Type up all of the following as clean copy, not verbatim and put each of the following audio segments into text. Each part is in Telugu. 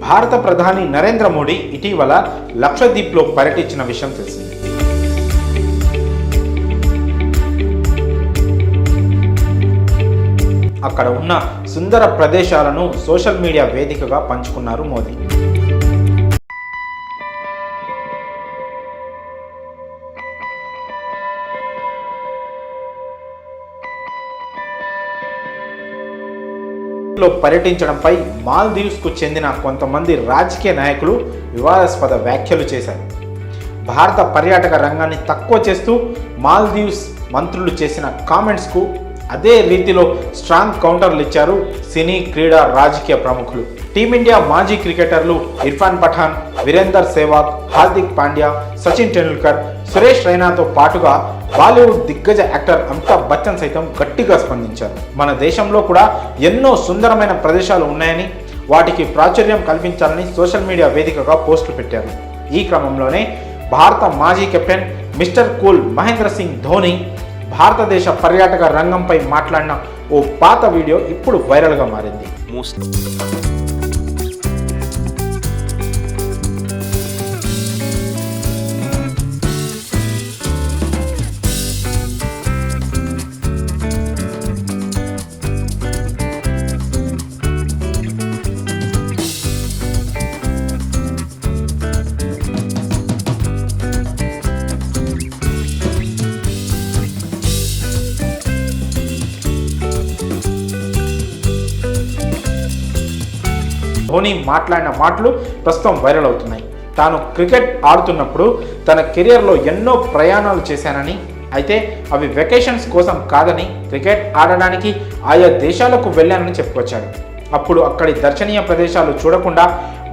భారత ప్రధాని నరేంద్ర మోడీ ఇటీవల లక్షద్వీప్లో పర్యటించిన విషయం తెలిసింది. అక్కడ ఉన్న సుందర ప్రదేశాలను సోషల్ మీడియా వేదికగా పంచుకున్నారు మోదీ. పర్యటించడంపై మాల్దీవ్స్కు చెందిన కొంతమంది రాజకీయ నాయకులు వివాదాస్పద వ్యాఖ్యలు చేశారు. భారత పర్యాటక రంగాన్ని తక్కువ చేస్తూ మాల్దీవ్స్ మంత్రులు చేసిన కామెంట్స్కు అదే రీతిలో స్ట్రాంగ్ కౌంటర్లు ఇచ్చారు సినీ, క్రీడా, రాజకీయ ప్రముఖులు. టీమిండియా మాజీ క్రికెటర్లు ఇర్ఫాన్ పఠాన్, వీరేందర్ సెహ్వాగ్, హార్దిక్ పాండ్యా, సచిన్ టెండూల్కర్, సురేష్ రైనాతో పాటుగా బాలీవుడ్ దిగ్గజ యాక్టర్ అమితాబ్ బచ్చన్ సైతం గట్టిగా స్పందించారు. మన దేశంలో కూడా ఎన్నో సుందరమైన ప్రదేశాలు ఉన్నాయని, వాటికి ప్రాచుర్యం కల్పించాలని సోషల్ మీడియా వేదికగా పోస్టులు పెట్టారు. ఈ క్రమంలోనే భారత మాజీ captain Mr cool Mahendra Singh Dhoni భారతదేశ పర్యాటక రంగంపై మాట్లాడిన ఓ పాత వీడియో ఇప్పుడు వైరల్గా మారింది. ధోని మాట్లాడిన మాటలు ప్రస్తుతం వైరల్ అవుతున్నాయి. తాను క్రికెట్ ఆడుతున్నప్పుడు తన కెరియర్లో ఎన్నో ప్రయాణాలు చేశానని, అయితే అవి వెకేషన్స్ కోసం కాదని, క్రికెట్ ఆడడానికి ఆయా దేశాలకు వెళ్ళానని చెప్పుకొచ్చాడు. అప్పుడు అక్కడి దర్శనీయ ప్రదేశాలు చూడకుండా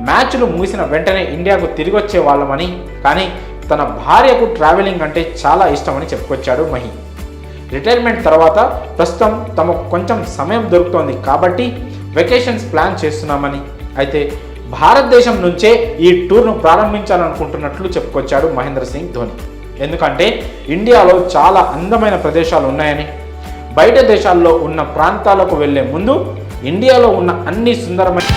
మ్యాచ్లు ముగిసిన వెంటనే ఇండియాకు తిరిగి వచ్చే వాళ్ళమని, కానీ తన భార్యకు ట్రావెలింగ్ అంటే చాలా ఇష్టమని చెప్పుకొచ్చాడు మహి. రిటైర్మెంట్ తర్వాత ప్రస్తుతం తమకు కొంచెం సమయం దొరుకుతోంది కాబట్టి వెకేషన్స్ ప్లాన్ చేస్తున్నామని, అయితే భారతదేశం నుంచే ఈ టూర్ను ప్రారంభించాలనుకుంటున్నట్లు చెప్పుకొచ్చాడు మహేంద్ర సింగ్ ధోని. ఎందుకంటే ఇండియాలో చాలా అందమైన ప్రదేశాలు ఉన్నాయని, బయట దేశాల్లో ఉన్న ప్రాంతాలకు వెళ్లే ముందు ఇండియాలో ఉన్న అన్ని సుందరమైన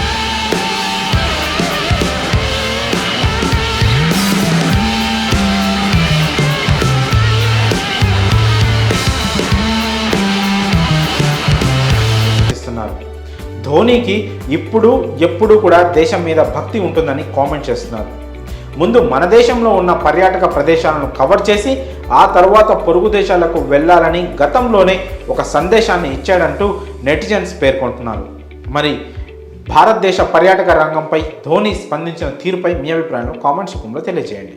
ధోనికి ఇప్పుడు ఎప్పుడు కూడా దేశం మీద భక్తి ఉంటుందని కామెంట్ చేస్తున్నారు. ముందు మన దేశంలో ఉన్న పర్యాటక ప్రదేశాలను కవర్ చేసి ఆ తర్వాత పొరుగు దేశాలకు వెళ్ళాలని గతంలోనే ఒక సందేశాన్ని ఇచ్చాడంటూ నెటిజన్స్ పేర్కొంటున్నారు. మరి భారతదేశ పర్యాటక రంగంపై ధోని స్పందించిన తీరుపై మీ అభిప్రాయాలను కామెంట్స్ రూపంలో తెలియజేయండి.